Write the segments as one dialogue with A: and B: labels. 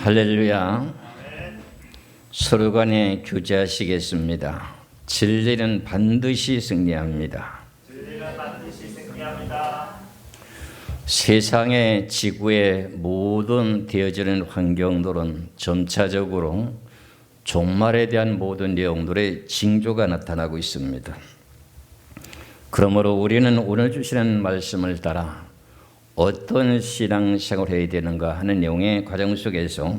A: 할렐루야. 서로 간에 교제하시겠습니다. 진리는 반드시 승리합니다. 세상의 지구의 모든 되어지는 환경들은 점차적으로 종말에 대한 모든 내용들의 징조가 나타나고 있습니다. 그러므로 우리는 오늘 주시는 말씀을 따라 어떤 신앙생활을 해야 되는가 하는 내용의 과정 속에서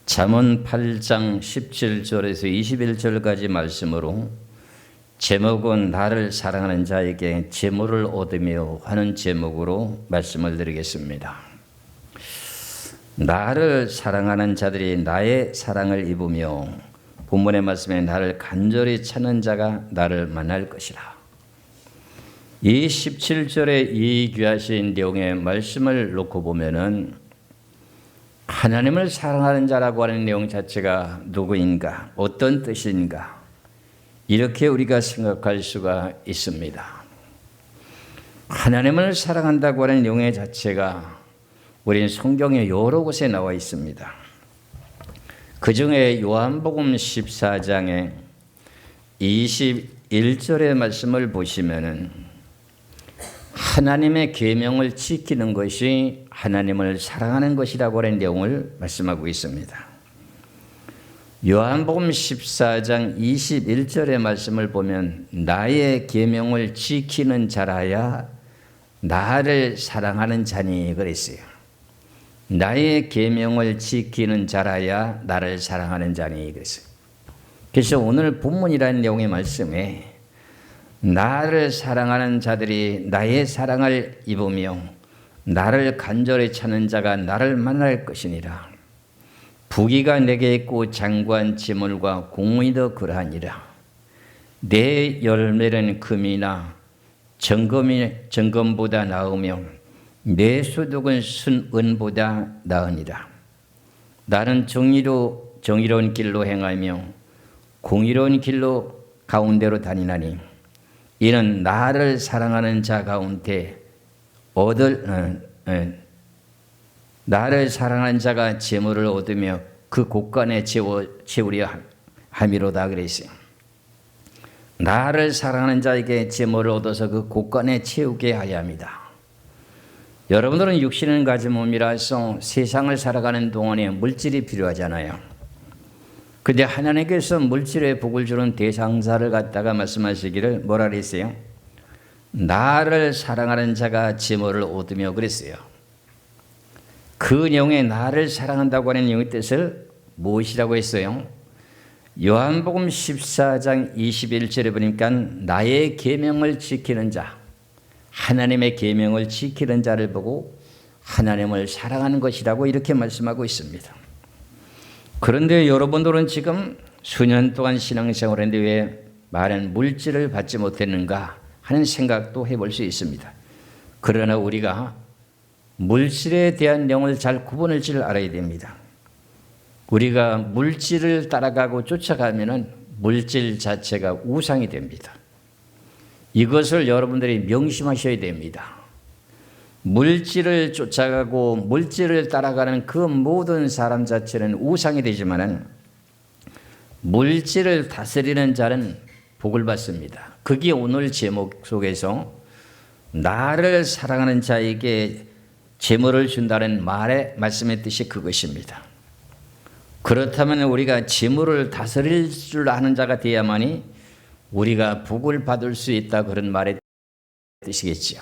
A: 잠언 8장 17절에서 21절까지 말씀으로 제목은 나를 사랑하는 자에게 재물을 얻으며 하는 제목으로 말씀을 드리겠습니다. 나를 사랑하는 자들이 나의 사랑을 입으며 본문의 말씀에 나를 간절히 찾는 자가 나를 만날 것이라. 이 17절에 이 귀하신 내용의 말씀을 놓고 보면은 하나님을 사랑하는 자라고 하는 내용 자체가 누구인가, 어떤 뜻인가, 이렇게 우리가 생각할 수가 있습니다. 하나님을 사랑한다고 하는 내용의 자체가 우리는 성경에 여러 곳에 나와 있습니다. 그 중에 요한복음 14장에 21절의 말씀을 보시면은 하나님의 계명을 지키는 것이 하나님을 사랑하는 것이라고 하는 내용을 말씀하고 있습니다. 요한복음 14장 21절의 말씀을 보면 나의 계명을 지키는 자라야 나를 사랑하는 자니 그랬어요. 나의 계명을 지키는 자라야 나를 사랑하는 자니 그랬어요. 그래서 오늘 본문이라는 내용의 말씀에 나를 사랑하는 자들이 나의 사랑을 입으며 나를 간절히 찾는 자가 나를 만날 것이니라. 부귀가 내게 있고 장관 지물과 공의도 그러하니라. 내 열매는 금이나 정금보다 나으며 내 소득은 순은보다 나으니라. 나는 정의로운 길로 행하며 공의로운 길로 가운데로 다니나니 이는 나를 사랑하는 자 가운데 나를 사랑하는 자가 재물을 얻으며 그 곳간에 채우려 함이로다 그랬어요. 나를 사랑하는 자에게 재물을 얻어서 그 곳간에 채우게 하야 합니다. 여러분들은 육신을 가진 몸이라서 세상을 살아가는 동안에 물질이 필요하잖아요. 그런데 하나님께서 물질의 복을 주는 대상자를 갖다가 말씀하시기를 뭐라 그랬어요? 나를 사랑하는 자가 재물을 얻으며 그랬어요. 그 내용에 나를 사랑한다고 하는 내용의 뜻을 무엇이라고 했어요? 요한복음 14장 21절에 보니까 나의 계명을 지키는 자, 하나님의 계명을 지키는 자를 보고 하나님을 사랑하는 것이라고 이렇게 말씀하고 있습니다. 그런데 여러분들은 지금 수년 동안 신앙생활을 했는데 왜 많은 물질을 받지 못했는가 하는 생각도 해볼 수 있습니다. 그러나 우리가 물질에 대한 내용을 잘 구분할 줄 알아야 됩니다. 우리가 물질을 따라가고 쫓아가면은 물질 자체가 우상이 됩니다. 이것을 여러분들이 명심하셔야 됩니다. 물질을 쫓아가고 물질을 따라가는 그 모든 사람 자체는 우상이 되지만은 물질을 다스리는 자는 복을 받습니다. 그게 오늘 제목 속에서 나를 사랑하는 자에게 재물을 준다는 말씀의 뜻이 그것입니다. 그렇다면 우리가 재물을 다스릴 줄 아는 자가 되어야만이 우리가 복을 받을 수 있다, 그런 말의 뜻이겠지요.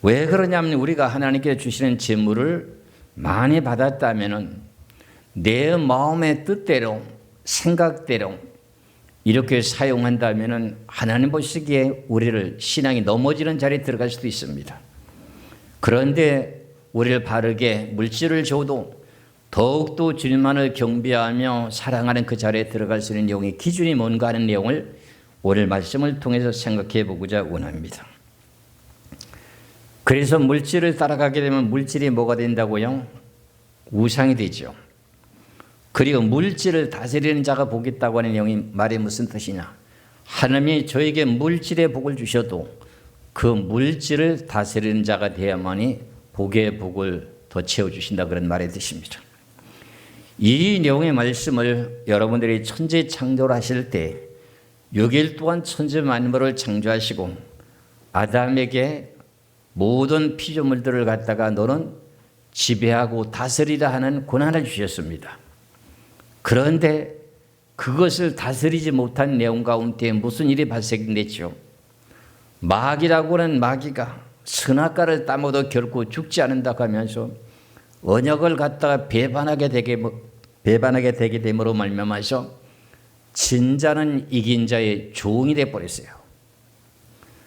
A: 왜 그러냐면 우리가 하나님께 주시는 재물을 많이 받았다면 내 마음의 뜻대로 생각대로 이렇게 사용한다면 하나님 보시기에 우리를 신앙이 넘어지는 자리에 들어갈 수도 있습니다. 그런데 우리를 바르게 물질을 줘도 더욱더 주님만을 경배하며 사랑하는 그 자리에 들어갈 수 있는 내용의 기준이 뭔가 하는 내용을 오늘 말씀을 통해서 생각해 보고자 원합니다. 그래서 물질을 따라가게 되면 물질이 뭐가 된다고요? 우상이 되죠. 그리고 물질을 다스리는 자가 복이 있다고 하는 내용이 말이 무슨 뜻이냐? 하나님이 저에게 물질의 복을 주셔도 그 물질을 다스리는 자가 되어야만이 복의 복을 더 채워주신다, 그런 말의 뜻입니다. 이 내용의 말씀을 여러분들이 천지 창조를 하실 때 6일 동안 천지 만물을 창조하시고 아담에게 모든 피조물들을 갖다가 너는 지배하고 다스리라 하는 권한을 주셨습니다. 그런데 그것을 다스리지 못한 내용 가운데 무슨 일이 발생됐죠? 마귀라고 하는 마귀가 선악과를 따먹어도 결코 죽지 않는다고 하면서 언약을 갖다가 배반하게 되게 됨으로 말미암아서 진자는 이긴 자의 종이 되어 버렸어요.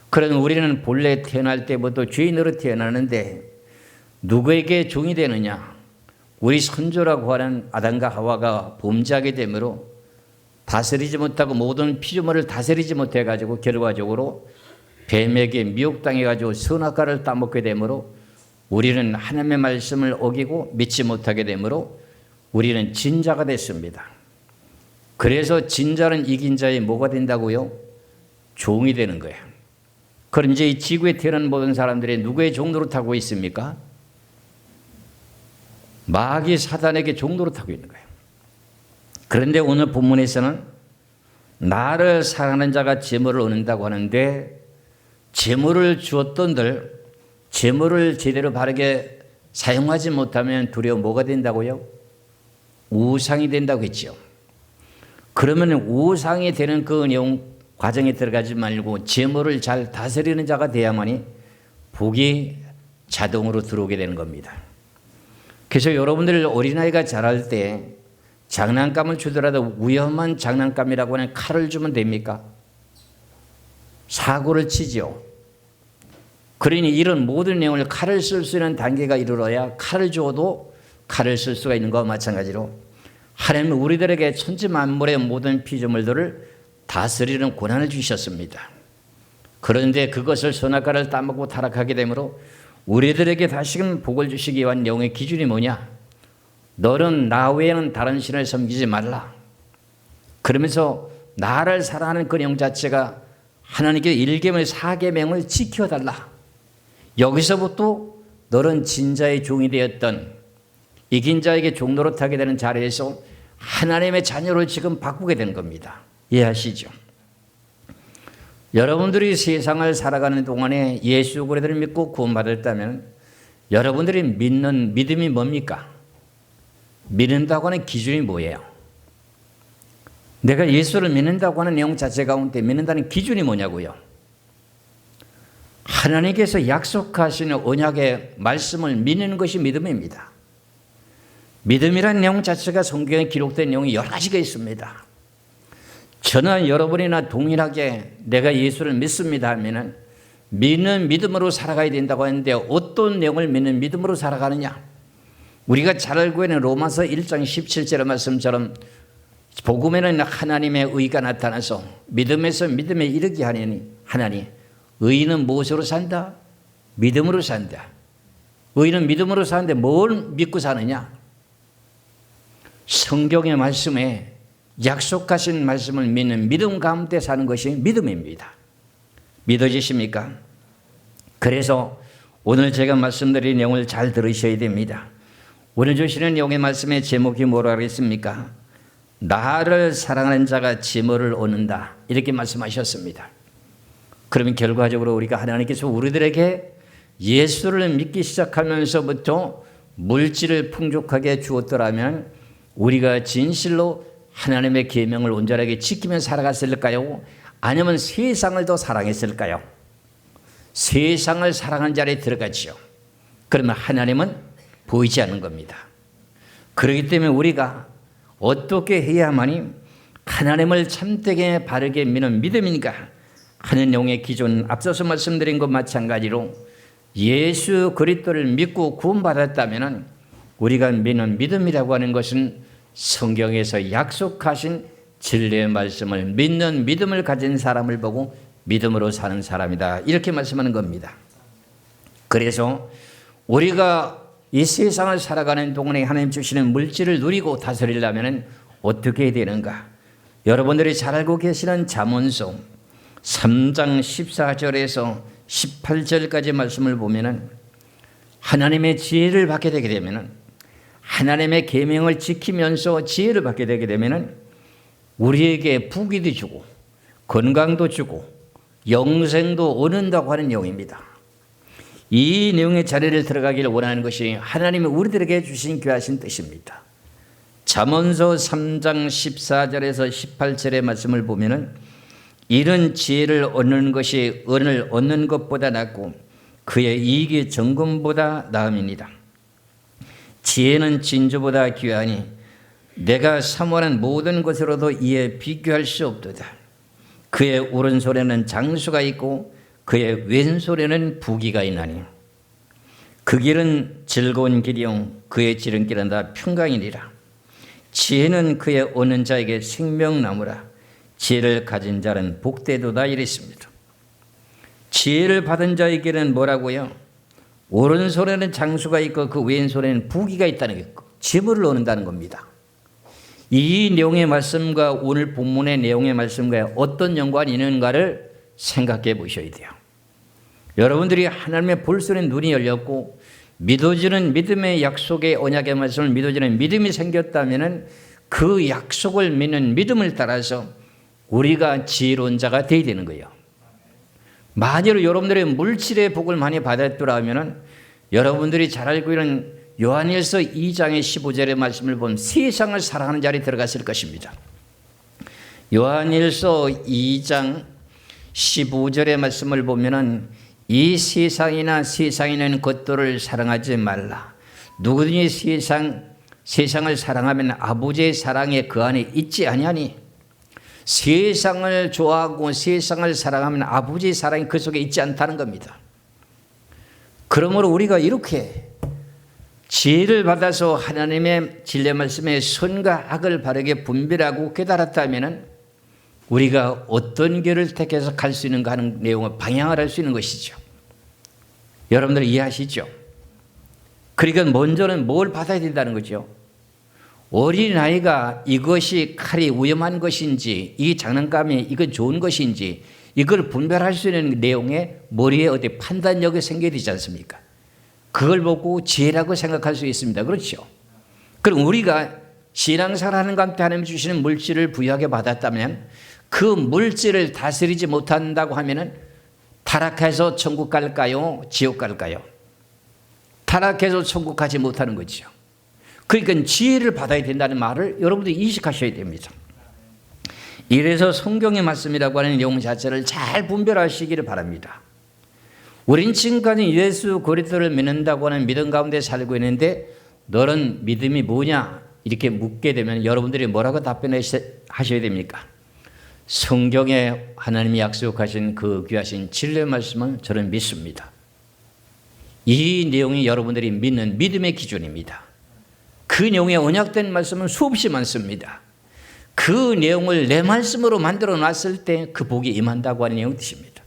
A: 그런 우리는 본래 태어날 때부터 죄인으로 태어나는데 누구에게 종이 되느냐? 우리 선조라고 하는 아담과 하와가 범죄하게 되므로 다스리지 못하고 모든 피조물을 다스리지 못해가지고 결과적으로 뱀에게 미혹당해가지고 선악과를 따먹게 되므로 우리는 하나님의 말씀을 어기고 믿지 못하게 되므로 우리는 진자가 됐습니다. 그래서 진자는 이긴 자의 뭐가 된다고요? 종이 되는 거예요. 그럼 이제 이 지구에 태어난 모든 사람들이 누구의 종 노릇하고 있습니까? 마귀 사단에게 종 노릇하고 있는 거예요. 그런데 오늘 본문에서는 나를 사랑하는 자가 재물을 얻는다고 하는데 재물을 주었던들 재물을 제대로 바르게 사용하지 못하면 두려워 뭐가 된다고요? 우상이 된다고 했죠. 그러면 우상이 되는 그 내용 과정에 들어가지 말고 재물을 잘 다스리는 자가 돼야만이 복이 자동으로 들어오게 되는 겁니다. 그래서 여러분들 어린아이가 자랄 때 장난감을 주더라도 위험한 장난감이라고 하는 칼을 주면 됩니까? 사고를 치죠. 그러니 이런 모든 내용을 칼을 쓸 수 있는 단계가 이르러야 칼을 줘도 칼을 쓸 수가 있는 것과 마찬가지로 하나님은 우리들에게 천지 만물의 모든 피조물들을 다스리는 권한을 주셨습니다. 그런데 그것을 선악과를 따먹고 타락하게 되므로 우리들에게 다시금 복을 주시기 위한 영의 기준이 뭐냐? 너는 나 외에는 다른 신을 섬기지 말라. 그러면서 나를 사랑하는 그 영 자체가 하나님께 1계명 4계명을 지켜달라. 여기서부터 너는 진자의 종이 되었던 이긴 자에게 종 노릇하게 되는 자리에서 하나님의 자녀를 지금 바꾸게 되는 겁니다. 이해하시죠? 여러분들이 세상을 살아가는 동안에 예수 그리스도를 믿고 구원받았다면 여러분들이 믿는 믿음이 뭡니까? 믿는다고 하는 기준이 뭐예요? 내가 예수를 믿는다고 하는 내용 자체 가운데 믿는다는 기준이 뭐냐고요? 하나님께서 약속하시는 언약의 말씀을 믿는 것이 믿음입니다. 믿음이라는 내용 자체가 성경에 기록된 내용이 여러 가지가 있습니다. 저는 여러분이나 동일하게 내가 예수를 믿습니다 하면은 믿는 믿음으로 살아가야 된다고 하는데 어떤 내용을 믿는 믿음으로 살아가느냐? 우리가 잘 알고 있는 로마서 1장 17절의 말씀처럼 복음에는 하나님의 의가 나타나서 믿음에서 믿음에 이르게 하나니 의인은 무엇으로 산다? 믿음으로 산다. 의인은 믿음으로 사는데 뭘 믿고 사느냐? 성경의 말씀에 약속하신 말씀을 믿는 믿음 가운데 사는 것이 믿음입니다. 믿어지십니까? 그래서 오늘 제가 말씀드린 내용을 잘 들으셔야 됩니다. 오늘 주시는 내용의 말씀의 제목이 뭐라고 했습니까? 나를 사랑하는 자가 재물을 얻는다. 이렇게 말씀하셨습니다. 그러면 결과적으로 우리가 하나님께서 우리들에게 예수를 믿기 시작하면서부터 물질을 풍족하게 주었더라면 우리가 진실로 하나님의 계명을 온전하게 지키며 살아갔을까요? 아니면 세상을 더 사랑했을까요? 세상을 사랑한 자리에 들어가지요. 그러면 하나님은 보이지 않는 겁니다. 그렇기 때문에 우리가 어떻게 해야만이 하나님을 참되게 바르게 믿는 믿음인가 하는 내용의 기준, 앞서서 말씀드린 것 마찬가지로 예수 그리스도를 믿고 구원받았다면 우리가 믿는 믿음이라고 하는 것은 성경에서 약속하신 진리의 말씀을 믿는 믿음을 가진 사람을 보고 믿음으로 사는 사람이다. 이렇게 말씀하는 겁니다. 그래서 우리가 이 세상을 살아가는 동안에 하나님 주시는 물질을 누리고 다스리려면 어떻게 해야 되는가? 여러분들이 잘 알고 계시는 잠언서 3장 14절에서 18절까지 말씀을 보면 하나님의 지혜를 받게 되게 되면 하나님의 계명을 지키면서 지혜를 받게 되게 되면은 우리에게 부귀도 주고 건강도 주고 영생도 얻는다고 하는 내용입니다. 이 내용의 자리를 들어가기를 원하는 것이 하나님이 우리들에게 주신 귀하신 뜻입니다. 잠언서 3장 14절에서 18절의 말씀을 보면은 이런 지혜를 얻는 것이 은을 얻는 것보다 낫고 그의 이익이 정금보다 나음이니라. 지혜는 진주보다 귀하니 내가 사모하는 모든 것으로도 이에 비교할 수 없도다. 그의 오른손에는 장수가 있고 그의 왼손에는 부귀가 있나니 그 길은 즐거운 길이요 그의 지름길은 다 평강이니라. 지혜는 그의 얻는 자에게 생명나무라. 지혜를 가진 자는 복되도다 이랬습니다. 지혜를 받은 자에게는 뭐라고요? 오른손에는 장수가 있고 그 왼손에는 부귀가 있다는 게 재물을 얻는다는 겁니다. 이 내용의 말씀과 오늘 본문의 내용의 말씀과 어떤 연관이 있는가를 생각해 보셔야 돼요. 여러분들이 하나님의 볼 수 있는 눈이 열렸고 믿어지는 믿음의 약속의 언약의 말씀을 믿어지는 믿음이 생겼다면 그 약속을 믿는 믿음을 따라서 우리가 지혜로운 자가 되어야 되는 거예요. 만일 여러분들의 물질의 복을 많이 받았더라면 여러분들이 잘 알고 있는 요한일서 2장의 15절의 말씀을 보면 세상을 사랑하는 자리에 들어갔을 것입니다. 요한일서 2장 15절의 말씀을 보면은 이 세상이나 세상에 있는 것들을 사랑하지 말라. 누구든지 세상을 사랑하면 아버지의 사랑에 그 안에 있지 아니하니. 세상을 좋아하고 세상을 사랑하면 아버지의 사랑이 그 속에 있지 않다는 겁니다. 그러므로 우리가 이렇게 지혜를 받아서 하나님의 진리 말씀의 선과 악을 바르게 분별하고 깨달았다면 우리가 어떤 길을 택해서 갈 수 있는가 하는 내용을 방향을 할 수 있는 것이죠. 여러분들 이해하시죠? 그러니까 먼저는 뭘 받아야 된다는 거죠? 어린아이가 이것이 칼이 위험한 것인지 이 장난감이 이건 좋은 것인지 이걸 분별할 수 있는 내용에 머리에 어디 판단력이 생겨야 되지 않습니까? 그걸 보고 지혜라고 생각할 수 있습니다. 그렇죠? 그럼 우리가 신앙생활하는 가운데 하나님 주시는 물질을 부유하게 받았다면 그 물질을 다스리지 못한다고 하면은 타락해서 천국 갈까요? 지옥 갈까요? 타락해서 천국 가지 못하는 거죠. 그러니까 지혜를 받아야 된다는 말을 여러분들이 인식하셔야 됩니다. 이래서 성경의 말씀이라고 하는 내용 자체를 잘 분별하시기를 바랍니다. 우린 지금까지 예수 그리스도를 믿는다고 하는 믿음 가운데 살고 있는데 너는 믿음이 뭐냐? 이렇게 묻게 되면 여러분들이 뭐라고 답변하셔야 됩니까? 성경에 하나님이 약속하신 그 귀하신 진리의 말씀을 저는 믿습니다. 이 내용이 여러분들이 믿는 믿음의 기준입니다. 그 내용에 언약된 말씀은 수없이 많습니다. 그 내용을 내 말씀으로 만들어 놨을 때 그 복이 임한다고 하는 내용 뜻입니다.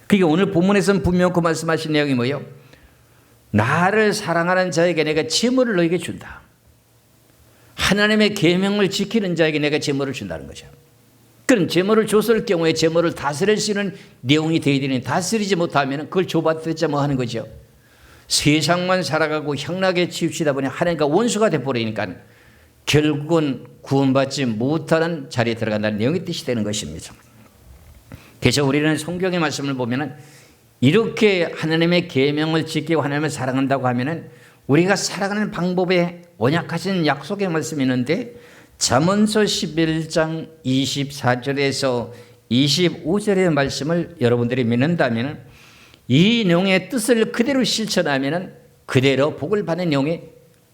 A: 그게 오늘 본문에서는 분명 그 말씀하신 내용이 뭐예요? 나를 사랑하는 자에게 내가 재물을 너에게 준다. 하나님의 계명을 지키는 자에게 내가 재물을 준다는 거죠. 그럼 재물을 줬을 경우에 재물을 다스릴 수 있는 내용이 되어야 되니 다스리지 못하면 그걸 줘봤자 뭐 하는 거죠. 세상만 살아가고 향락에 치우치다 보니 하나님과 원수가 돼버리니까 결국은 구원받지 못하는 자리에 들어간다는 내용의 뜻이 되는 것입니다. 그래서 우리는 성경의 말씀을 보면 이렇게 하나님의 계명을 지키고 하나님을 사랑한다고 하면 우리가 살아가는 방법에 언약하신 약속의 말씀이 있는데 잠언서 11장 24절에서 25절의 말씀을 여러분들이 믿는다면 이 내용의 뜻을 그대로 실천하면 그대로 복을 받는 내용이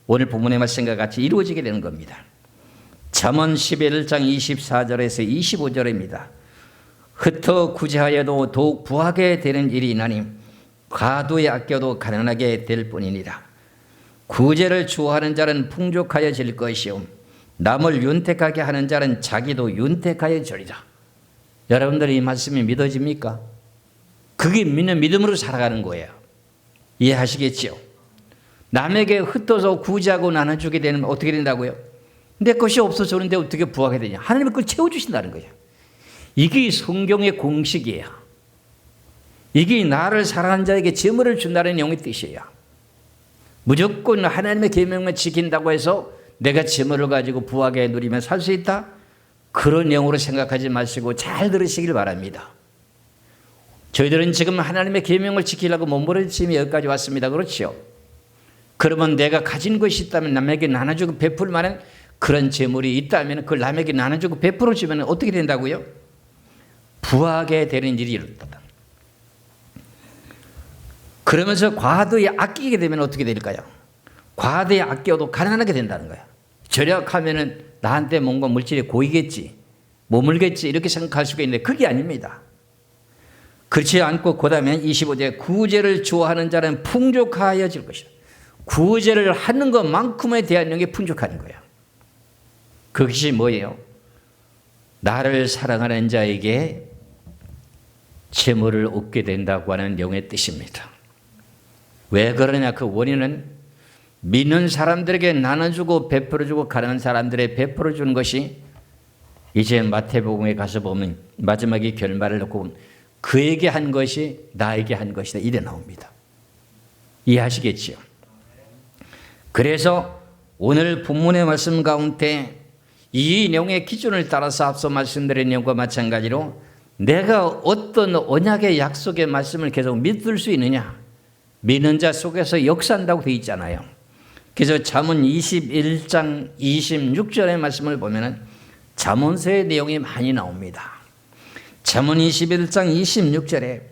A: 오늘 본문의 말씀과 같이 이루어지게 되는 겁니다. 잠언 11장 24절에서 25절입니다. 흩어 구제하여도 더욱 부하게 되는 일이 있나니 과도에 아껴도 가난하게 될 뿐이니라. 구제를 좋아하는 자는 풍족하여질 것이요 남을 윤택하게 하는 자는 자기도 윤택하여지리라. 여러분들이 이 말씀이 믿어집니까? 그게 믿는 믿음으로 살아가는 거예요. 이해하시겠죠? 남에게 흩어서 구제하고 나눠주게 되면 어떻게 된다고요? 내 것이 없어졌는데 어떻게 부하게 되냐? 하나님이 그걸 채워주신다는 거예요. 이게 성경의 공식이에요. 이게 나를 사랑하는 자에게 재물을 준다는 내용의 뜻이에요. 무조건 하나님의 계명만 지킨다고 해서 내가 재물을 가지고 부하게 누리며 살 수 있다? 그런 영으로 생각하지 마시고 잘 들으시길 바랍니다. 저희들은 지금 하나님의 계명을 지키려고 몸부림치며 여기까지 왔습니다. 그렇죠? 그러면 내가 가진 것이 있다면 남에게 나눠주고 베풀 만한 그런 재물이 있다면 그걸 남에게 나눠주고 베풀어 주면 어떻게 된다고요? 부하게 되는 일이 일어났다. 그러면서 과도히 아끼게 되면 어떻게 될까요? 과도히 아껴도 가난하게 된다는 거야. 절약하면은 나한테 뭔가 물질이 고이겠지, 머물겠지 이렇게 생각할 수가 있는데 그게 아닙니다. 그렇지 않고 그 다음에 25절 구제를 좋아하는 자는 풍족하여질 것이다. 구제를 하는 것만큼에 대한 영이 풍족한 거야. 그것이 뭐예요? 나를 사랑하는 자에게 재물을 얻게 된다고 하는 영의 뜻입니다. 왜 그러냐? 그 원인은 믿는 사람들에게 나눠주고 베풀어주고 가난한 사람들에게 베풀어주는 것이 이제 마태복음에 가서 보면 마지막에 결말을 놓고 보면 그에게 한 것이 나에게 한 것이다 이래 나옵니다. 이해하시겠지요? 그래서 오늘 본문의 말씀 가운데 이 내용의 기준을 따라서 앞서 말씀드린 내용과 마찬가지로 내가 어떤 언약의 약속의 말씀을 계속 믿을 수 있느냐, 믿는 자 속에서 역사한다고 되어 있잖아요. 그래서 잠언 21장 26절의 말씀을 보면은 잠언서의 내용이 많이 나옵니다. 잠언 21장 26절에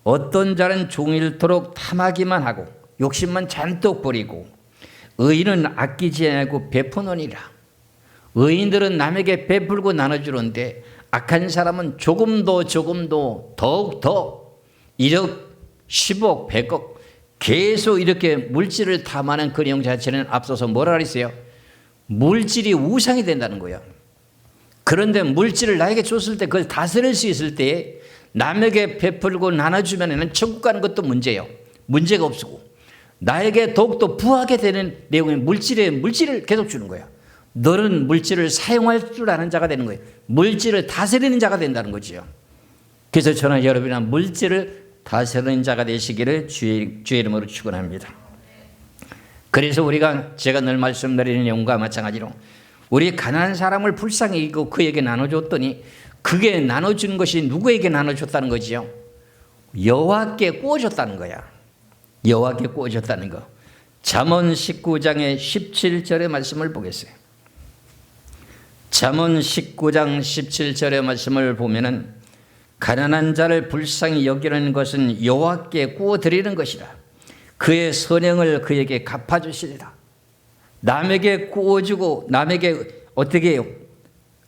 A: 어떤 자는 종일토록 탐하기만 하고 욕심만 잔뜩 부리고 의인은 아끼지 않고 베푸느니라. 의인들은 남에게 베풀고 나눠주는데 악한 사람은 조금도 더욱더 1억 10억 100억 계속 이렇게 물질을 탐하는 그 내용 자체는 앞서서 뭐라 그랬어요? 물질이 우상이 된다는 거예요. 그런데 물질을 나에게 줬을 때 그걸 다스릴 수 있을 때 남에게 베풀고 나눠주면 천국 가는 것도 문제예요. 문제가 없고 나에게 더욱더 부하게 되는 내용의 물질을 계속 주는 거예요. 너는 물질을 사용할 줄 아는 자가 되는 거예요. 물질을 다스리는 자가 된다는 거죠. 그래서 저는 여러분이나 물질을 다스리는 자가 되시기를 주의 이름으로 축원합니다. 그래서 우리가 제가 늘 말씀드리는 내용과 마찬가지로 우리 가난한 사람을 불쌍히 여기고 그에게 나눠줬더니 그게 나눠준 것이 누구에게 나눠줬다는 거지요? 여호와께 구워줬다는 거야. 여호와께 구워줬다는 거. 잠언 19장의 17절의 말씀을 보겠어요. 잠언 19장 17절의 말씀을 보면은 가난한 자를 불쌍히 여기는 것은 여호와께 구워드리는 것이라. 그의 선행을 그에게 갚아주시리라. 남에게 구워주고 남에게 어떻게 해요?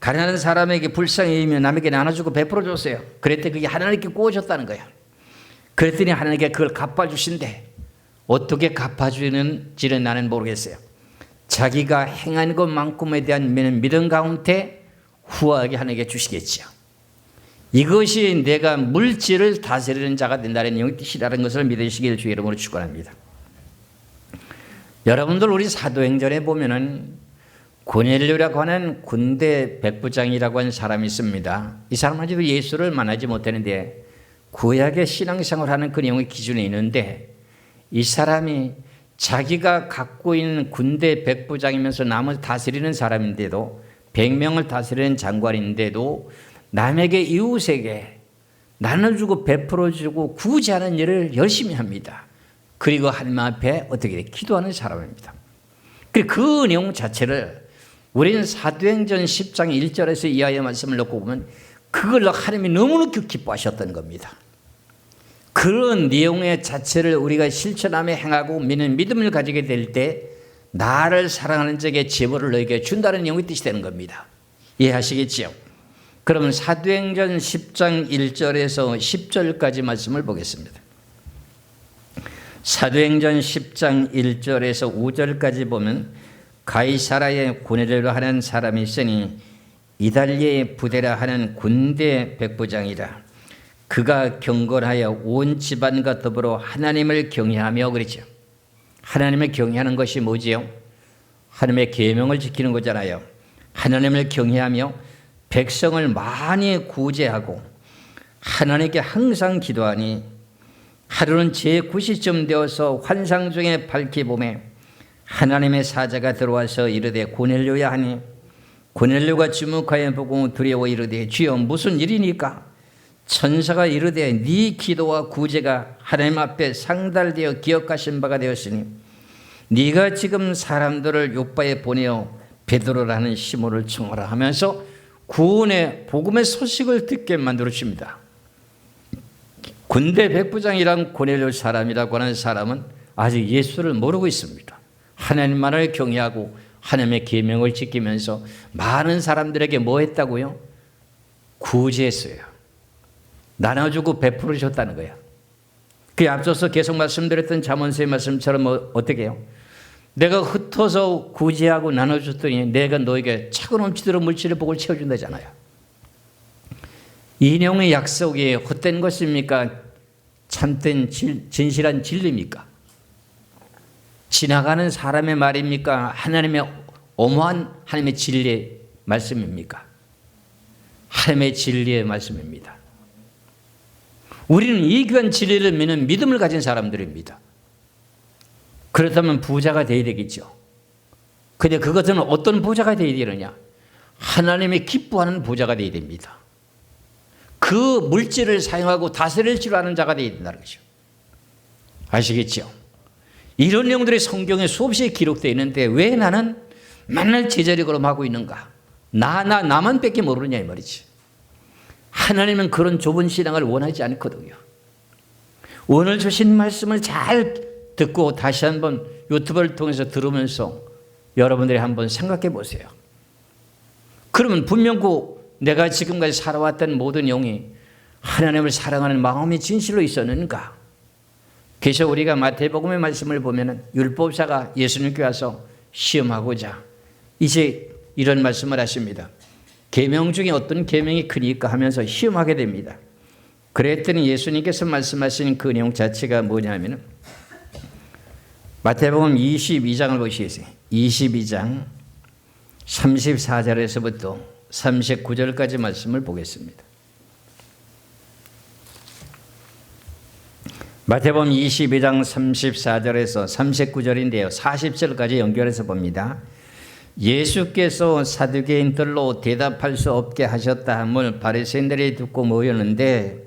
A: 가난한 사람에게 불쌍히 여기면 남에게 나눠주고 베풀어줬어요. 그랬더니 그게 하나님께 구워줬다는 거야. 그랬더니 하나님께 그걸 갚아주신대. 어떻게 갚아주는지는 나는 모르겠어요. 자기가 행한 것만큼에 대한 믿음 가운데 후하게 하나님께 주시겠지요. 이것이 내가 물질을 다스리는 자가 된다는 영의 뜻이라는 것을 믿으시길 주의 이름으로 축원합니다. 여러분들 우리 사도행전에 보면은 고넬료라고 하는 군대 백부장이라고 하는 사람이 있습니다. 이 사람은 예수를 만나지 못했는데 구약의 신앙생활을 하는 그 내용의 기준이 있는데 이 사람이 자기가 갖고 있는 군대 백부장이면서 남을 다스리는 사람인데도 100명을 다스리는 장관인데도 남에게 이웃에게 나눠주고 베풀어주고 구제하는 일을 열심히 합니다. 그리고 하나님 앞에 어떻게 기도하는 사람입니다. 그 내용 자체를 우리는 사도행전 10장 1절에서 이하의 말씀을 놓고 보면 그걸로 하나님이 너무너무 기뻐하셨던 겁니다. 그런 내용의 자체를 우리가 실천하며 행하고 믿는 믿음을 가지게 될 때 나를 사랑하는 자에게 재물을 너에게 준다는 내용의 뜻이 되는 겁니다. 이해하시겠지요? 그러면 사도행전 10장 1절에서 10절까지 말씀을 보겠습니다. 사도행전 10장 1절에서 5절까지 보면 가이사라에 고넬료라 하는 사람이 있으니 이달리아의 부대라 하는 군대 백부장이라. 그가 경건하여 온 집안과 더불어 하나님을 경외하며 그러죠. 하나님을 경외하는 것이 뭐지요? 하나님의 계명을 지키는 거잖아요. 하나님을 경외하며 백성을 많이 구제하고 하나님께 항상 기도하니 하루는 제9시쯤 되어서 환상 중에 밝히 보매 하나님의 사자가 들어와서 이르되 고넬료야 하니 고넬료가 주목하여 보고 두려워 이르되 주여 무슨 일이니까? 천사가 이르되 네 기도와 구제가 하나님 앞에 상달되어 기억하신 바가 되었으니 네가 지금 사람들을 요바에 보내어 베드로라는 시몬을 청하라 하면서 구원의 복음의 소식을 듣게 만들어 줍니다. 군대 백부장이란 고넬료 사람이라고 하는 사람은 아직 예수를 모르고 있습니다. 하나님만을 경외하고 하나님의 계명을 지키면서 많은 사람들에게 뭐 했다고요? 구제했어요. 나눠주고 베풀어 줬다는 거야. 그 앞서서 계속 말씀드렸던 잠언서의 말씀처럼 어떻게 해요? 내가 흩어서 구제하고 나눠줬더니 내가 너에게 차고 넘치도록 물질의 복을 채워준다잖아요. 이 내용의 약속이 헛된 것입니까? 참된 진실한 진리입니까? 지나가는 사람의 말입니까? 하나님의 엄한 하나님의 진리의 말씀입니까? 하나님의 진리의 말씀입니다. 우리는 이 귀한 진리를 믿는 믿음을 가진 사람들입니다. 그렇다면 부자가 되어야 되겠죠. 근데 그것은 어떤 부자가 되어야 되느냐? 하나님이 기뻐하는 부자가 되어야 됩니다. 그 물질을 사용하고 다스릴 줄 아는 자가 되어야 된다는 거죠. 아시겠죠? 이런 내용들이 성경에 수없이 기록되어 있는데 왜 나는 맨날 제자리 걸음하고 있는가? 나만 뺏기 모르느냐 이 말이지. 하나님은 그런 좁은 신앙을 원하지 않거든요. 오늘 주신 말씀을 잘 듣고 다시 한번 유튜브를 통해서 들으면서 여러분들이 한번 생각해 보세요. 그러면 분명히 내가 지금까지 살아왔던 모든 영이 하나님을 사랑하는 마음이 진실로 있었는가? 그래서 우리가 마태복음의 말씀을 보면은 율법사가 예수님께 와서 시험하고자 이제 이런 말씀을 하십니다. 계명 중에 어떤 계명이 크니까 하면서 시험하게 됩니다. 그랬더니 예수님께서 말씀하신 그 내용 자체가 뭐냐면은 마태복음 22장을 보시겠어요. 22장 34절에서부터 39절까지 말씀을 보겠습니다. 마태복음 22장 34절에서 39절인데요. 40절까지 연결해서 봅니다. 예수께서 사두개인들로 대답할 수 없게 하셨다 함을 바리새인들이 듣고 모였는데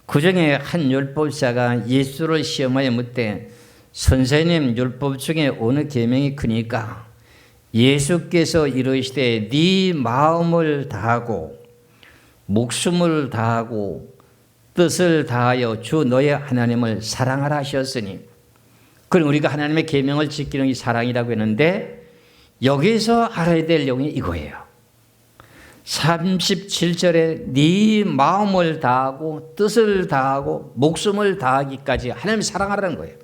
A: 그중에 한 율법사가 예수를 시험하여 묻되 선생님 율법 중에 어느 계명이 크니까? 예수께서 이르시되 네 마음을 다하고 목숨을 다하고 뜻을 다하여 주 너의 하나님을 사랑하라 하셨으니, 그럼 우리가 하나님의 계명을 지키는 이 사랑이라고 했는데 여기서 알아야 될 내용이 이거예요. 37절에 네 마음을 다하고 뜻을 다하고 목숨을 다하기까지 하나님 사랑하라는 거예요.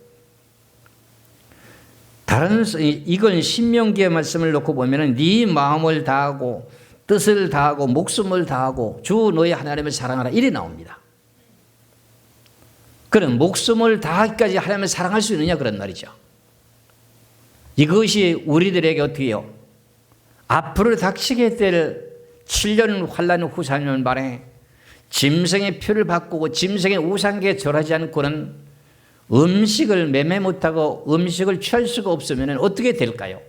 A: 이건 신명기의 말씀을 놓고 보면은 네 마음을 다하고 뜻을 다하고 목숨을 다하고 주 너의 하나님을 사랑하라 이래 나옵니다. 그럼 목숨을 다하기까지 하나님을 사랑할 수 있느냐 그런 말이죠. 이것이 우리들에게 어떻게 해요? 앞으로 닥치게 될 7년 환란 후 4년 만에 짐승의 표를 바꾸고 짐승의 우상에 절하지 않고는 음식을 매매 못하고 음식을 취할 수가 없으면 어떻게 될까요?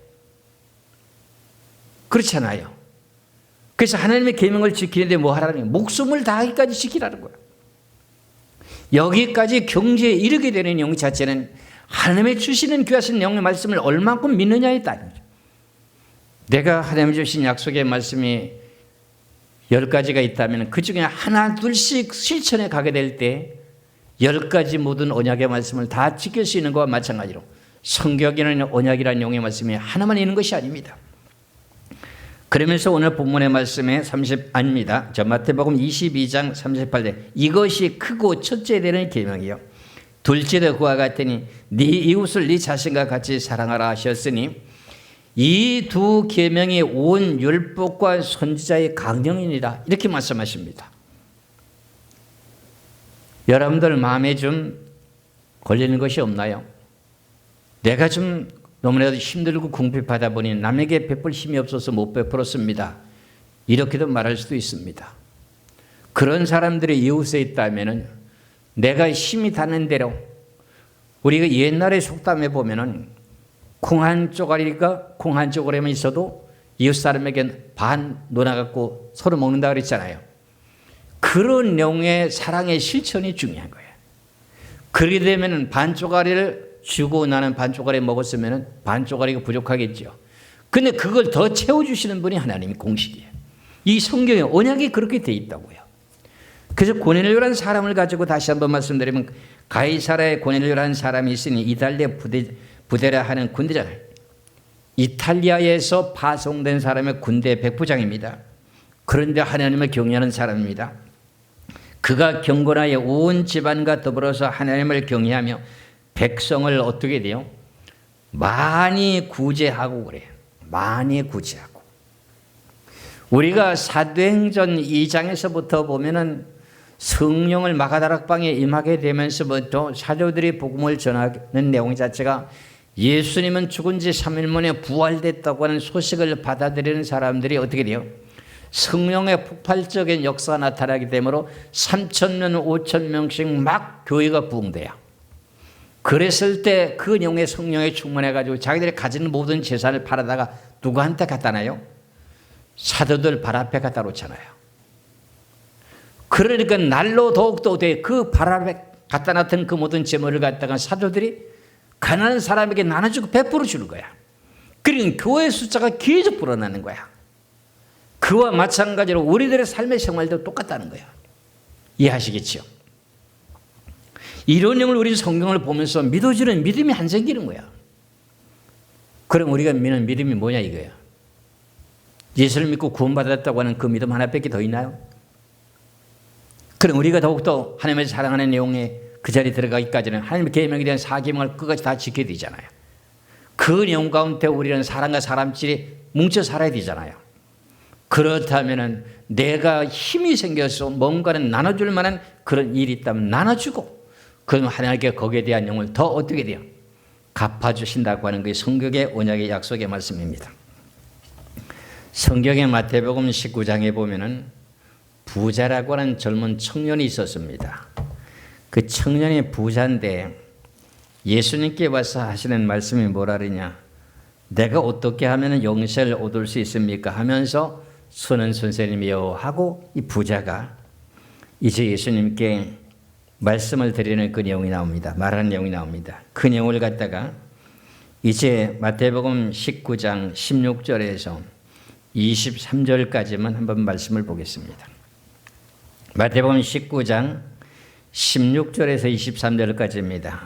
A: 그렇잖아요. 그래서 하나님의 계명을 지키는데 뭐 하라는 거예요? 목숨을 다하기까지 지키라는 거예요. 여기까지 경지에 이르게 되는 영 자체는 하나님의 주시는 귀하신 영의 말씀을 얼만큼 믿느냐에 따른 거죠. 내가 하나님 주신 약속의 말씀이 10가지가 있다면 그 중에 하나 둘씩 실천해 가게 될 때 10가지 모든 언약의 말씀을 다 지킬 수 있는 것과 마찬가지로 성경에는 언약이라는 영의 말씀이 하나만 있는 것이 아닙니다. 그러면서 오늘 본문의 말씀에 마태복음 22장 38절 이것이 크고 첫째 되는 계명이요 둘째도 그와 같으니 네 이웃을 네 자신과 같이 사랑하라 하셨으니 이 두 계명이 온 율법과 선지자의 강령이니라 이렇게 말씀하십니다. 여러분들 마음에 좀 걸리는 것이 없나요? 내가 좀 너무나도 힘들고 궁핍하다 보니 남에게 베풀 힘이 없어서 못 베풀었습니다. 이렇게도 말할 수도 있습니다. 그런 사람들이 이웃에 있다면 내가 힘이 닿는 대로 우리가 옛날에 속담에 보면은 콩 한 쪼가리가 콩 한 쪼가리만 있어도 이웃 사람에게 반 나눠갖고 서로 먹는다 그랬잖아요. 그런 내용의 사랑의 실천이 중요한 거예요. 그렇게 되면 반 쪼가리를 주고 나는 반 쪼가리 먹었으면 반 쪼가리가 부족하겠죠. 근데 그걸 더 채워주시는 분이 하나님의 공식이에요. 이 성경에 언약이 그렇게 돼 있다고요. 그래서 고넬료라는 사람을 가지고 다시 한번 말씀드리면 가이사라에 고넬료라는 사람이 있으니 이탈리아 부대라 하는 군대잖아요. 이탈리아에서 파송된 사람의 군대 백부장입니다. 그런데 하나님을 경외하는 사람입니다. 그가 경건하여 온 집안과 더불어서 하나님을 경외하며 백성을 어떻게 돼요? 많이 구제하고 그래요. 많이 구제하고. 우리가 사도행전 2장에서부터 보면은 성령을 마가다락방에 임하게 되면서부터 사도들이 복음을 전하는 내용 자체가 예수님은 죽은 지 3일 만에 부활됐다고 하는 소식을 받아들이는 사람들이 어떻게 돼요? 성령의 폭발적인 역사가 나타나기 때문에 3,000명, 5,000명씩 막 교회가 부흥돼요. 그랬을 때 그 영의 성령에 충만해가지고 자기들이 가진 모든 재산을 팔아다가 누구한테 갖다 놔요? 사도들 발 앞에 갖다 놓잖아요. 그러니까 날로 더욱더 그 발 앞에 갖다 놨던 그 모든 재물을 갖다가 사도들이 가난한 사람에게 나눠주고 베풀어 주는 거야. 그러니까 교회 숫자가 계속 불어나는 거야. 그와 마찬가지로 우리들의 삶의 생활도 똑같다는 거야. 이해하시겠죠? 이런 내용을 우리 성경을 보면서 믿어지는 믿음이 안 생기는 거야. 그럼 우리가 믿는 믿음이 뭐냐 이거야. 예수를 믿고 구원받았다고 하는 그 믿음 하나밖에 더 있나요? 그럼 우리가 더욱더 하나님을 사랑하는 내용에 그 자리에 들어가기까지는 하나님의 계명에 대한 사계명을 끝까지 다 지켜야 되잖아요. 그 내용 가운데 우리는 사람과 사람끼리 뭉쳐 살아야 되잖아요. 그렇다면 내가 힘이 생겨서 뭔가를 나눠줄 만한 그런 일이 있다면 나눠주고, 그럼 하나님께 거기에 대한 영을 더 어떻게 돼요? 갚아주신다고 하는 게 성경의 언약의 약속의 말씀입니다. 성경의 마태복음 19장에 보면은 부자라고 하는 젊은 청년이 있었습니다. 그 청년이 부자인데 예수님께 와서 하시는 말씀이 뭐라 그러냐? 내가 어떻게 하면 영생을 얻을 수 있습니까? 하면서 선은 선생님이여 하고 이 부자가 이제 예수님께 말씀을 드리는 그 내용이 나옵니다. 말하는 내용이 나옵니다. 그 내용을 갖다가 이제 마태복음 19장 16절에서 23절까지만 한번 말씀을 보겠습니다. 마태복음 19장 16절에서 23절까지입니다.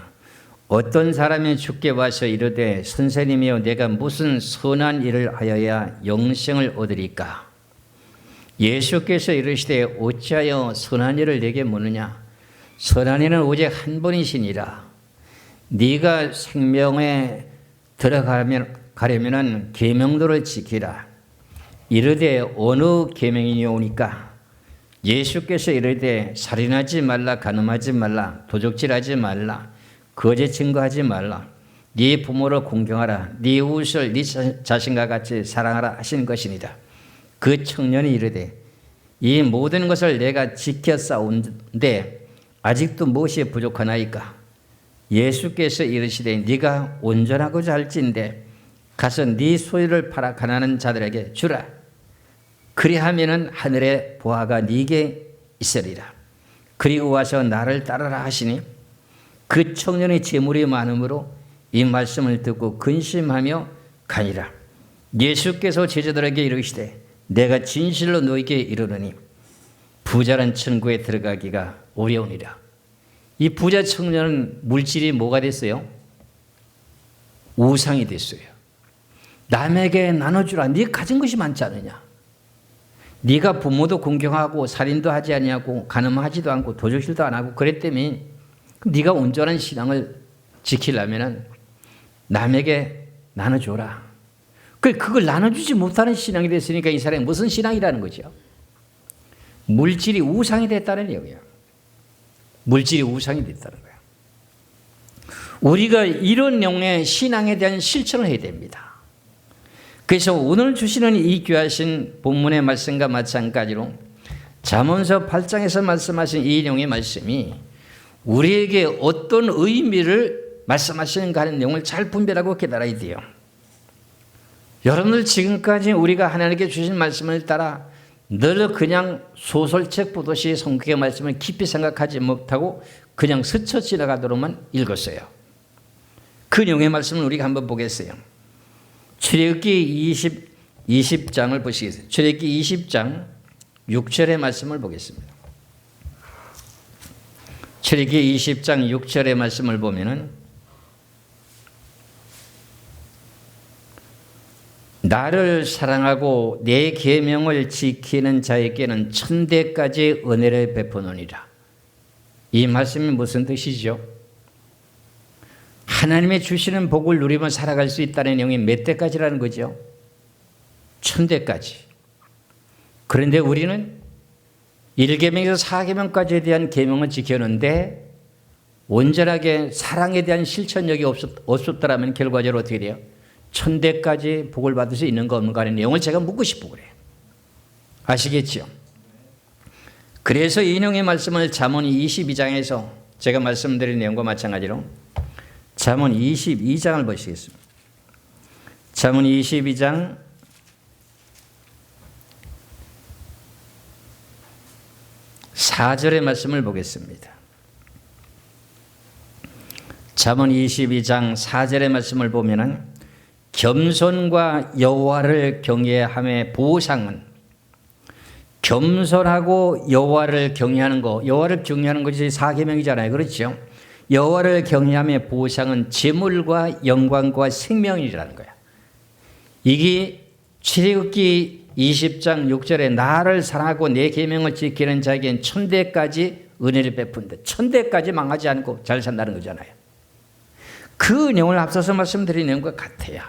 A: 어떤 사람이 주께 와서 이르되 선생님이여 내가 무슨 선한 일을 하여야 영생을 얻으리까? 예수께서 이르시되 어찌하여 선한 일을 내게 묻느냐? 선한 일은 오직 한 분이시니라. 네가 생명에 들어가려면 계명도를 지키라. 이르되 어느 계명이니오니까? 예수께서 이르되 살인하지 말라, 간음하지 말라, 도적질하지 말라, 거짓 증거하지 말라, 네 부모를 공경하라, 네 이웃을 네 자신과 같이 사랑하라 하신 것이니라. 그 청년이 이르되 이 모든 것을 내가 지켰사온데 아직도 무엇이 부족하나이까? 예수께서 이르시되 네가 온전하고자 할진대 가서 네 소유를 팔아 가난한 자들에게 주라. 그리하면은 하늘의 보화가 네게 있으리라. 그리고 와서 나를 따르라 하시니 그 청년의 재물이 많으므로 이 말씀을 듣고 근심하며 가니라. 예수께서 제자들에게 이르시되 내가 진실로 너에게 이르노니 부자는 천국에 들어가기가 어려우니라. 이 부자 청년은 물질이 뭐가 됐어요? 우상이 됐어요. 남에게 나눠주라. 네가 가진 것이 많지 않느냐? 네가 부모도 공경하고 살인도 하지 아니하고 간음하지도 않고 도적질도 안 하고 그랬다면 네가 온전한 신앙을 지키려면 남에게 나눠줘라. 그걸 나눠주지 못하는 신앙이 됐으니까 이 사람이 무슨 신앙이라는 거죠? 물질이 우상이 됐다는 얘기예요. 물질이 우상이 됐다는 거예요. 우리가 이런 내용의 신앙에 대한 실천을 해야 됩니다. 그래서 오늘 주시는 이 귀하신 본문의 말씀과 마찬가지로 잠언서 8장에서 말씀하신 이 내용의 말씀이 우리에게 어떤 의미를 말씀하시는가 하는 내용을 잘 분별하고 깨달아야 돼요. 여러분들 지금까지 우리가 하나님께 주신 말씀을 따라 늘 그냥 소설책 보듯이 성경의 말씀을 깊이 생각하지 못하고 그냥 스쳐 지나가도록만 읽었어요. 그 내용의 말씀을 우리가 한번 보겠어요. 출애굽기 20장을 보시겠어요. 출애굽기 20장 6절의 말씀을 보겠습니다. 출애굽기 20장 6절의 말씀을 보면은 나를 사랑하고 내 계명을 지키는 자에게는 천대까지 은혜를 베푸노니라. 이 말씀이 무슨 뜻이죠? 하나님의 주시는 복을 누리며 살아갈 수 있다는 내용이 몇 대까지라는 거죠? 천대까지. 그런데 우리는 1계명에서 4계명까지에 대한 계명을 지켰는데 온전하게 사랑에 대한 실천력이 없었더라면 결과적으로 어떻게 돼요? 천대까지 복을 받을 수 있는 거 없는가 하는 내용을 제가 묻고 싶고 그래요. 아시겠죠? 그래서 이 내용의 말씀을 잠언 22장에서 제가 말씀드린 내용과 마찬가지로 잠언 22장을 보시겠습니다. 잠언 22장 4절의 말씀을 보겠습니다. 잠언 22장 4절의 말씀을 보면은 겸손과 여호와를 경외함의 보상은, 겸손하고 여호와를 경외하는 거, 여호와를 경외하는 것이 4계명이잖아요. 그렇죠? 여호와를 경외함의 보상은 재물과 영광과 생명이라는 거야. 이게 출애굽기 20장 6절에 나를 사랑하고 내 계명을 지키는 자에겐 천대까지 은혜를 베푼다. 천대까지 망하지 않고 잘 산다는 거잖아요. 그 내용을 앞서서 말씀드린 것 같아요.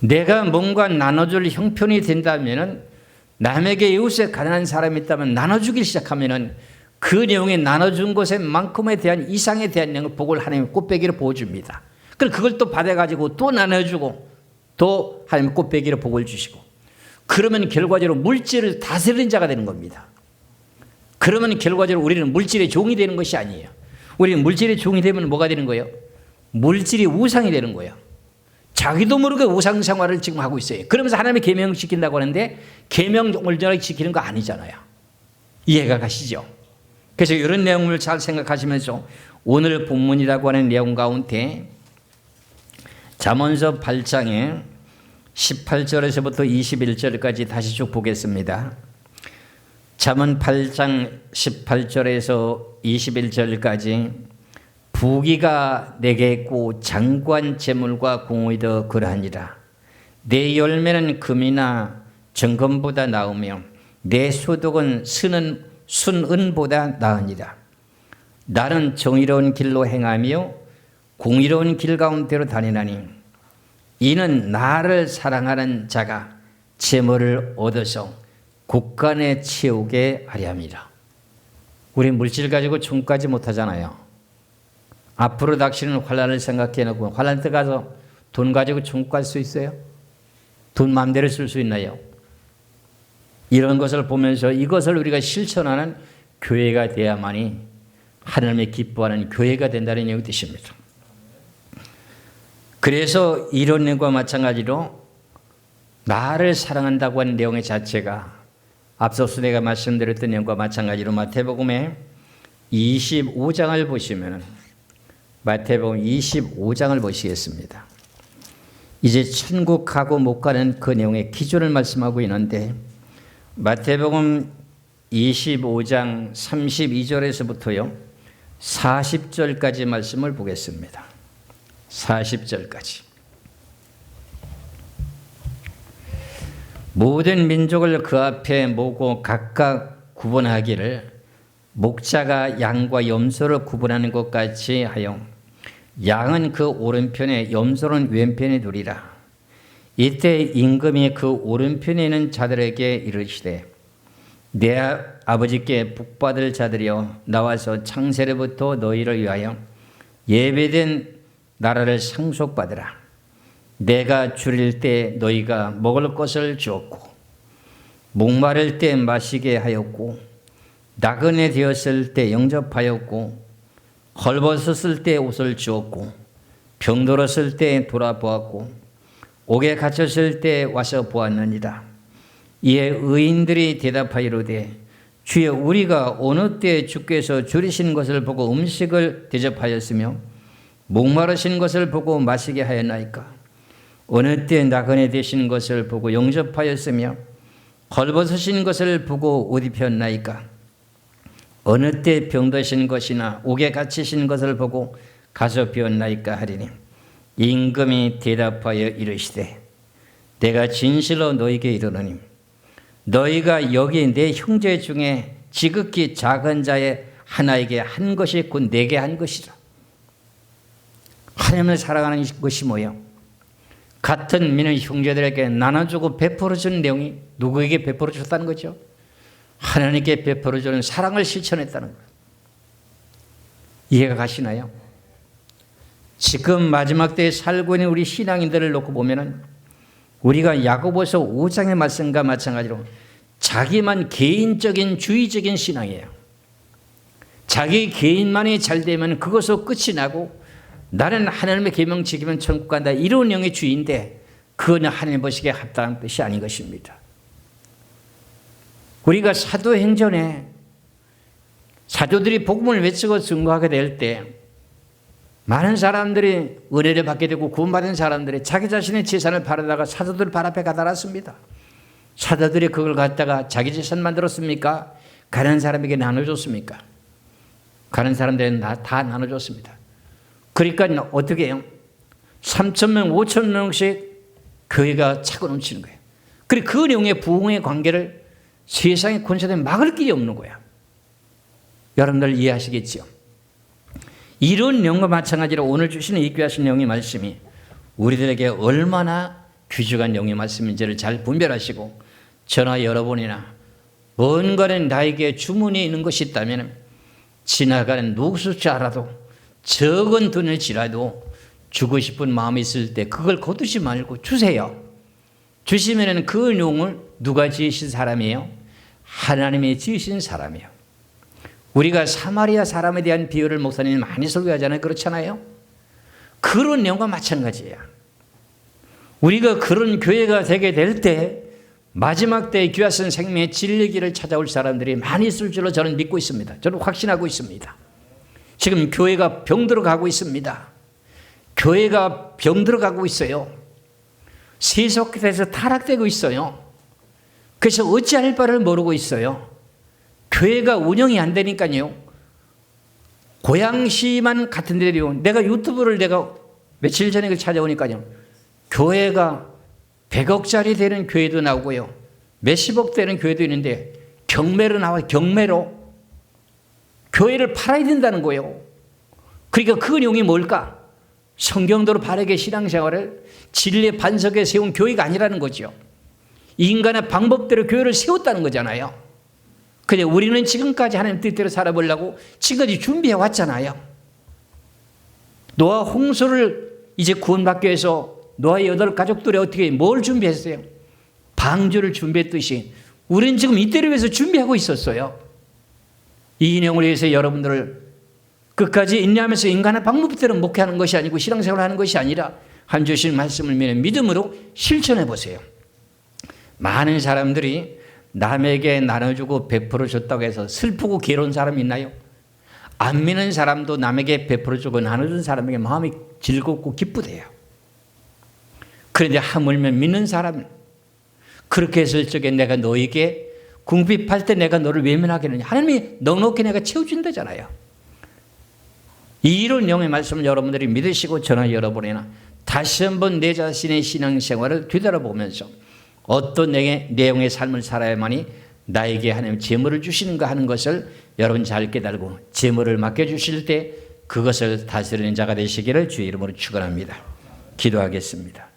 A: 내가 뭔가 나눠줄 형편이 된다면, 남에게 이웃에 가난한 사람이 있다면 나눠주기 시작하면 그 내용에 나눠준 것만큼에 대한 이상에 대한 내용을 복을 하나님의 꽃배기로 부어줍니다. 그럼 그걸 또 받아가지고 또 나눠주고 또 하나님의 꽃배기로 복을 주시고, 그러면 결과적으로 물질을 다스리는 자가 되는 겁니다. 그러면 결과적으로 우리는 물질의 종이 되는 것이 아니에요. 우리는 물질의 종이 되면 뭐가 되는 거예요? 물질이 우상이 되는 거예요. 자기도 모르게 우상 생활을 지금 하고 있어요. 그러면서 하나님의 계명을 지킨다고 하는데 계명 온전하게 지키는 거 아니잖아요. 이해가 가시죠? 그래서 이런 내용을 잘 생각하시면서 오늘 본문이라고 하는 내용 가운데 잠언서 8장에 18절에서부터 21절까지 다시 쭉 보겠습니다. 잠언 8장 18절에서 21절까지 부귀가 내게 있고 장관 재물과 공의도 그러하니라. 내 열매는 금이나 정금보다 나으며 내 소득은 순은보다 나으니라. 나는 정의로운 길로 행하며 공의로운 길 가운데로 다니나니 이는 나를 사랑하는 자가 재물을 얻어서 곳간에 채우게 하려 함이라. 우리 물질 가지고 충까지 못하잖아요. 앞으로 닥치는 환난을 생각해 놓고 환난 때 가서 돈 가지고 충고할 수 있어요? 돈 마음대로 쓸 수 있나요? 이런 것을 보면서 이것을 우리가 실천하는 교회가 돼야만이 하나님의 기뻐하는 교회가 된다는 내용이 뜻입니다. 그래서 이런 내용과 마찬가지로 나를 사랑한다고 하는 내용의 자체가 앞서서 내가 말씀드렸던 내용과 마찬가지로 마태복음의 25장을 보시면 마태복음 25장을 보시겠습니다. 이제 천국 가고 못 가는 그 내용의 기준을 말씀하고 있는데 마태복음 25장 32절에서부터요 40절까지 말씀을 보겠습니다. 40절까지. 모든 민족을 그 앞에 모고 각각 구분하기를 목자가 양과 염소를 구분하는 것 같이 하여 양은 그 오른편에 염소는 왼편에 두리라. 이때 임금이 그 오른편에 있는 자들에게 이르시되 내 아버지께 복받을 자들이여 나와서 창세로부터 너희를 위하여 예배된 나라를 상속받으라. 내가 줄일 때 너희가 먹을 것을 주었고 목마를 때 마시게 하였고 나그네 되었을 때 영접하였고 헐벗었을 때 옷을 주었고 병들었을 때 돌아보았고 옥에 갇혔을 때 와서 보았느니라. 이에 의인들이 대답하이로되 주여 우리가 어느 때 주께서 줄이신 것을 보고 음식을 대접하였으며 목마르신 것을 보고 마시게 하였나이까? 어느 때 나그네 되신 것을 보고 영접하였으며 헐벗으신 것을 보고 옷 입혔나이까? 어느 때 병드신 것이나 옥에 갇히신 것을 보고 가서 비었나이까 하리니 임금이 대답하여 이르시되 내가 진실로 너희에게 이르노니 너희가 여기 내 형제 중에 지극히 작은 자의 하나에게 한 것이 곧 내게 한 것이라. 하나님을 사랑하는 것이 뭐예요? 같은 민의 형제들에게 나눠주고 베풀어주는 내용이 누구에게 베풀어줬다는 거죠? 하나님께 베풀어주는 사랑을 실천했다는 거예요. 이해가 가시나요? 지금 마지막 때에 살고 있는 우리 신앙인들을 놓고 보면은 우리가 야고보서 5장의 말씀과 마찬가지로 자기만 개인적인 주의적인 신앙이에요. 자기 개인만이 잘 되면 그것으로 끝이 나고 나는 하나님의 계명 지키면 천국 간다 이런 영의 주의인데 그거는 하나님 보시기에 합당한 뜻이 아닌 것입니다. 우리가 사도행전에 사도들이 복음을 외치고 증거하게 될 때 많은 사람들이 은혜를 받게 되고 구원받은 사람들이 자기 자신의 재산을 팔아다가 사도들 발 앞에 갖다 놨습니다. 사도들이 그걸 갖다가 자기 재산 만들었습니까? 가난한 사람에게 나눠줬습니까? 가난한 사람들은 다 나눠줬습니다. 그러니까 어떻게 해요? 3,000명, 5,000명씩 교회가 차고 넘치는 거예요. 그리고 그 내용의 부흥의 관계를 세상의 권세에 막을 길이 없는 거야. 여러분들 이해하시겠죠? 이런 내용과 마찬가지로 오늘 주시는 이 귀하신 내용의 말씀이 우리들에게 얼마나 귀중한 내용의 말씀인지를 잘 분별하시고 저나 여러분이나 뭔가는 나에게 주문이 있는 것이 있다면 지나가는 누구일지 알아도 적은 돈을지라도 주고 싶은 마음이 있을 때 그걸 거두지 말고 주세요. 주시면 그 내용을 누가 지으신 사람이에요? 하나님이 지으신 사람이에요. 우리가 사마리아 사람에 대한 비유를 목사님이 많이 설교하잖아요. 그렇잖아요. 그런 내용과 마찬가지예요. 우리가 그런 교회가 되게 될 때 마지막 때에 귀하신 생명의 진리의 길을 찾아올 사람들이 많이 있을 줄로 저는 믿고 있습니다. 저는 확신하고 있습니다. 지금 교회가 병들어가고 있습니다. 교회가 병들어가고 있어요. 세속에서 타락되고 있어요. 그래서 어찌할 바를 모르고 있어요. 교회가 운영이 안 되니까요. 고양시만 같은 데요. 내가 유튜브를 며칠 전에 찾아오니까요. 교회가 100억짜리 되는 교회도 나오고요. 몇십억 되는 교회도 있는데 경매로 나와요. 경매로. 교회를 팔아야 된다는 거예요. 그러니까 그 내용이 뭘까? 성경대로 바르게 신앙생활을 진리의 반석에 세운 교회가 아니라는 거죠. 인간의 방법대로 교회를 세웠다는 거잖아요. 근데 우리는 지금까지 하나님 뜻대로 살아보려고 지금까지 준비해 왔잖아요. 노아 홍수를 이제 구원받기 위해서 노아의 8 가족들이 어떻게 뭘 준비했어요? 방주를 준비했듯이 우리는 지금 이때를 위해서 준비하고 있었어요. 이 내용을 위해서 여러분들을 끝까지 인내하면서 인간의 방법대로 목회하는 것이 아니고 신앙생활을 하는 것이 아니라 한 주신 말씀을 믿음으로 실천해 보세요. 많은 사람들이 남에게 나눠주고 베풀어 줬다고 해서 슬프고 괴로운 사람이 있나요? 안 믿는 사람도 남에게 베풀어 주고 나눠준 사람에게 마음이 즐겁고 기쁘대요. 그런데 하물며 믿는 사람은 그렇게 했을 적에 내가 너에게 궁핍할 때 내가 너를 외면하겠느냐. 하나님이 넉넉히 내가 채워준다잖아요. 이런 영의 말씀을 여러분들이 믿으시고 저나 여러분이나 다시 한번 내 자신의 신앙생활을 되돌아보면서 어떤 내용의 삶을 살아야만이 나에게 하나님 재물을 주시는가 하는 것을 여러분 잘 깨달고 재물을 맡겨주실 때 그것을 다스리는 자가 되시기를 주의 이름으로 축원합니다. 기도하겠습니다.